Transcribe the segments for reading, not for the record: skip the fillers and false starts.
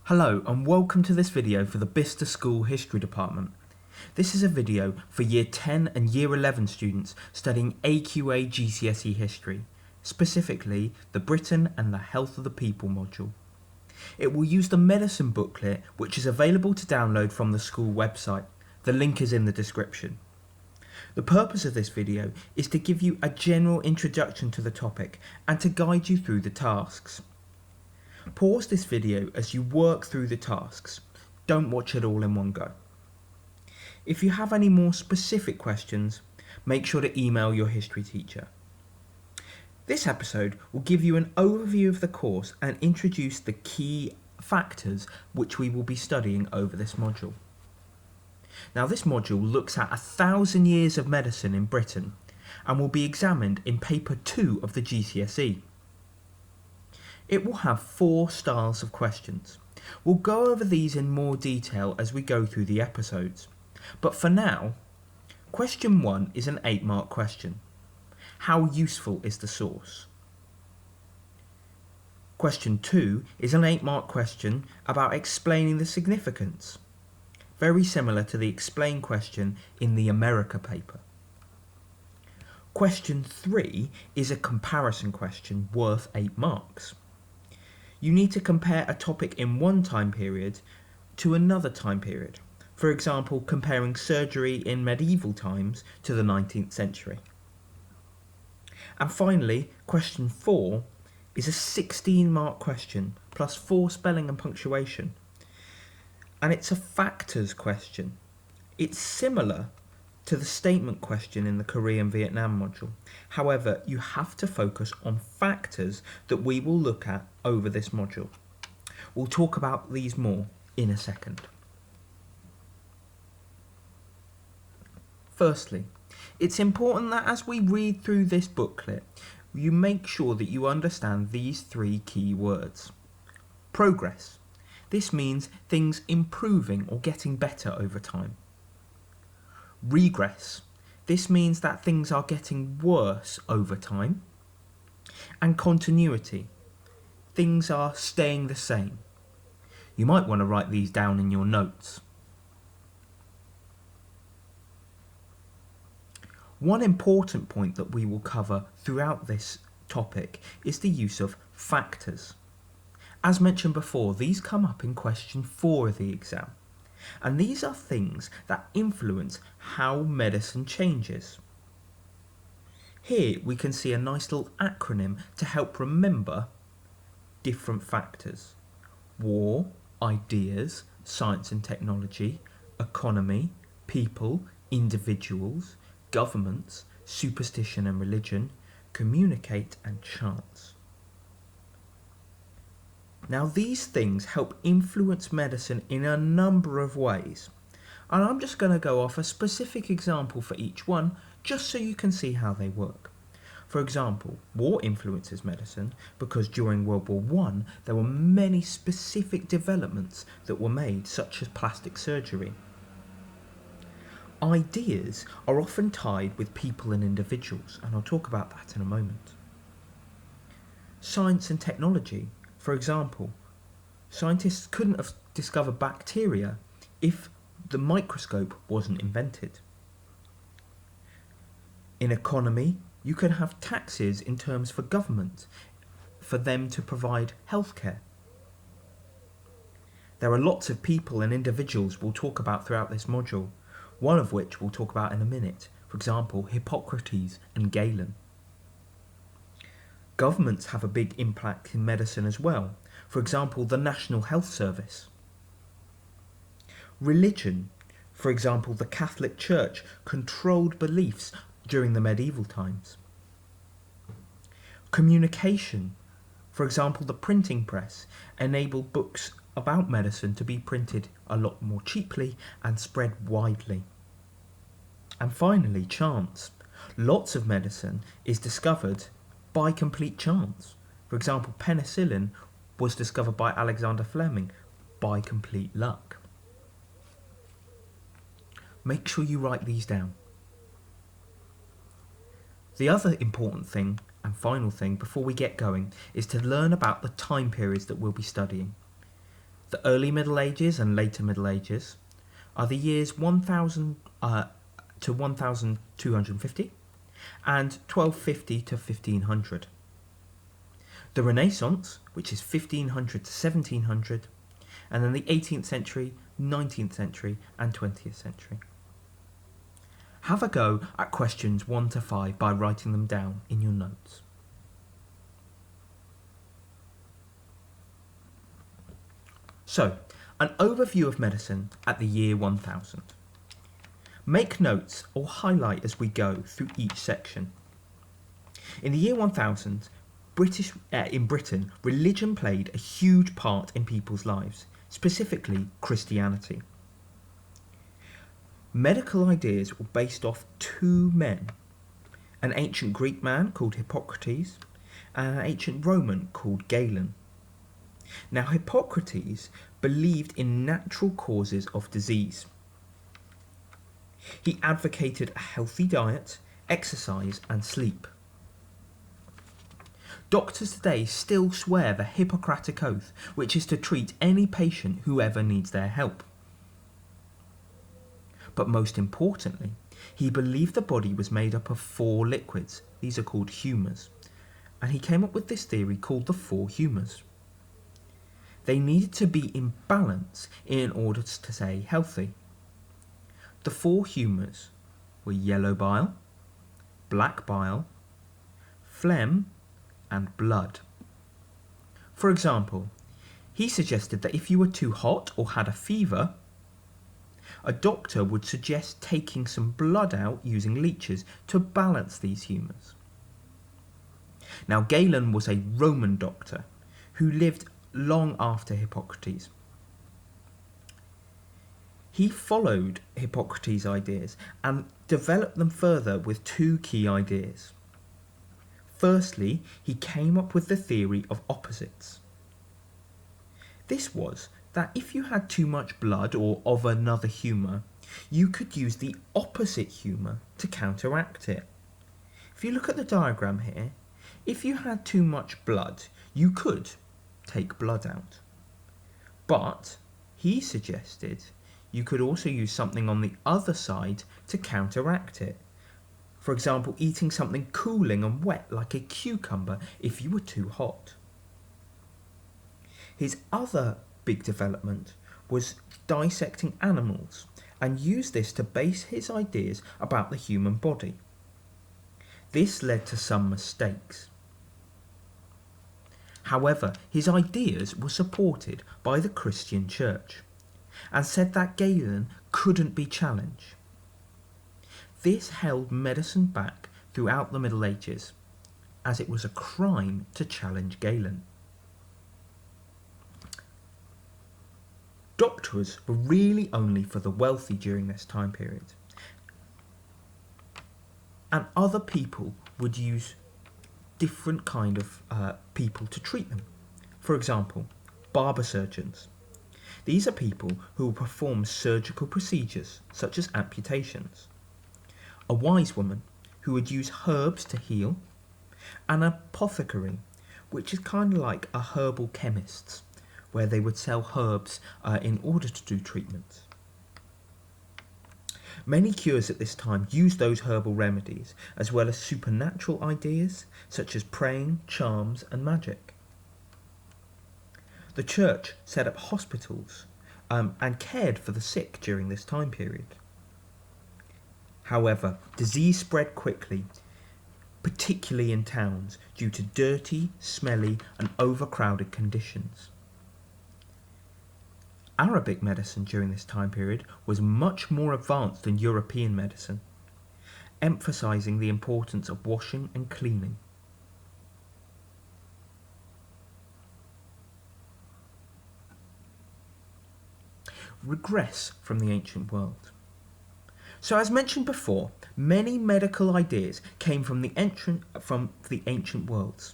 Hello and welcome to this video for the Bicester School History Department. This is a video for Year 10 and Year 11 students studying AQA GCSE History, specifically the Britain and the Health of the People module. It will use the medicine booklet which is available to download from the school website. The link is in the description. The purpose of this video is to give you a general introduction to the topic and to guide you through the tasks. Pause this video as you work through the tasks. Don't watch it all in one go. If you have any more specific questions, make sure to email your history teacher. This episode will give you an overview of the course and introduce the key factors which we will be studying over this module. Now, this module looks at 1,000 years of medicine in Britain and will be examined in paper 2 of the GCSE. It will have 4 styles of questions. We'll go over these in more detail as we go through the episodes. But for now, question 1 is an 8-mark question. How useful is the source? Question 2 is an 8-mark question about explaining the significance. Very similar to the explain question in the America paper. Question 3 is a comparison question worth 8 marks. You need to compare a topic in one time period to another time period. For example, comparing surgery in medieval times to the 19th century. And finally, question 4 is a 16-mark question plus 4 spelling and punctuation. And it's a factors question. It's similar to the statement question in the Korean-Vietnam module. However, you have to focus on factors that we will look at over this module. We'll talk about these more in a second. Firstly, it's important that as we read through this booklet, you make sure that you understand these 3 key words. Progress. This means things improving or getting better over time. Regress. This means that things are getting worse over time. And continuity. Things are staying the same. You might want to write these down in your notes. One important point that we will cover throughout this topic is the use of factors. As mentioned before, these come up in question 4 of the exam. And these are things that influence how medicine changes. Here we can see a nice little acronym to help remember different factors. War, ideas, science and technology, economy, people, individuals, governments, superstition and religion, communicate and chance. Now, these things help influence medicine in a number of ways, and I'm just going to go off a specific example for each one just so you can see how they work. For example, war influences medicine because during World War I there were many specific developments that were made, such as plastic surgery. Ideas are often tied with people and individuals, and I'll talk about that in a moment. Science and technology. For example, scientists couldn't have discovered bacteria if the microscope wasn't invented. In economy, you can have taxes in terms for government, for them to provide healthcare. There are lots of people and individuals we'll talk about throughout this module, one of which we'll talk about in a minute. For example, Hippocrates and Galen. Governments have a big impact in medicine as well. For example, the National Health Service. Religion. For example, the Catholic Church controlled beliefs during the medieval times. Communication. For example, the printing press enabled books about medicine to be printed a lot more cheaply and spread widely. And finally, chance. Lots of medicine is discovered by complete chance. For example, penicillin was discovered by Alexander Fleming by complete luck. Make sure you write these down. The other important thing and final thing before we get going is to learn about the time periods that we'll be studying. The early Middle Ages and later Middle Ages are the years 1000 to 1250 and 1250 to 1500. The Renaissance, which is 1500 to 1700, and then the 18th century, 19th century and 20th century. Have a go at questions 1 to 5 by writing them down in your notes. So, an overview of medicine at the year 1000. Make notes or highlight as we go through each section. In the year 1000, in Britain, religion played a huge part in people's lives, specifically Christianity. Medical ideas were based off two men, an ancient Greek man called Hippocrates and an ancient Roman called Galen. Now, Hippocrates believed in natural causes of disease. He advocated a healthy diet, exercise and sleep. Doctors today still swear the Hippocratic Oath, which is to treat any patient who ever needs their help. But most importantly, he believed the body was made up of 4 liquids. These are called humours. And he came up with this theory called the 4 humours. They needed to be in balance in order to stay healthy. The 4 humours were yellow bile, black bile, phlegm, and blood. For example, he suggested that if you were too hot or had a fever, a doctor would suggest taking some blood out using leeches to balance these humours. Now, Galen was a Roman doctor who lived long after Hippocrates. He followed Hippocrates' ideas and developed them further with 2 key ideas. Firstly, he came up with the theory of opposites. This was that if you had too much blood or of another humour, you could use the opposite humour to counteract it. If you look at the diagram here, if you had too much blood, you could take blood out. But he suggested you could also use something on the other side to counteract it. For example, eating something cooling and wet like a cucumber if you were too hot. His other big development was dissecting animals and used this to base his ideas about the human body. This led to some mistakes. However, his ideas were supported by the Christian Church and said that Galen couldn't be challenged. This held medicine back throughout the Middle Ages, as it was a crime to challenge Galen. Doctors were really only for the wealthy during this time period, and other people would use different kind of people to treat them. For example, barber surgeons. These are people who will perform surgical procedures such as amputations. A wise woman who would use herbs to heal, an apothecary, which is kind of like a herbal chemist, where they would sell herbs in order to do treatments. Many cures at this time used those herbal remedies, as well as supernatural ideas such as praying, charms and magic. The church set up hospitals and cared for the sick during this time period. However, disease spread quickly, particularly in towns, due to dirty, smelly and overcrowded conditions. Arabic medicine during this time period was much more advanced than European medicine, emphasizing the importance of washing and cleaning. Regress from the ancient world. So, as mentioned before, many medical ideas came from the ancient worlds.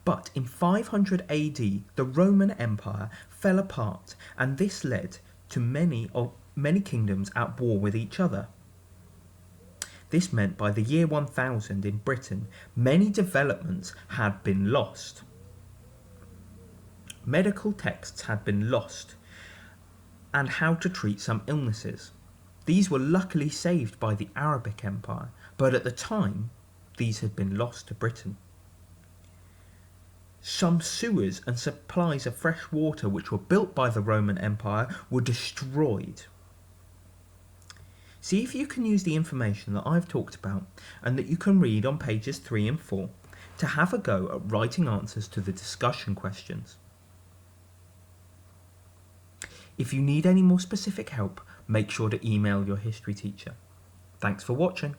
But in 500 AD, the Roman Empire fell apart, and this led to many kingdoms at war with each other. This meant by the year 1000 in Britain, many developments had been lost. medical texts had been lost, and how to treat some illnesses. These were luckily saved by the Arabic Empire, but at the time, these had been lost to Britain. Some sewers and supplies of fresh water which were built by the Roman Empire were destroyed. See if you can use the information that I've talked about and that you can read on pages 3 and 4 to have a go at writing answers to the discussion questions. If you need any more specific help, make sure to email your history teacher. Thanks for watching.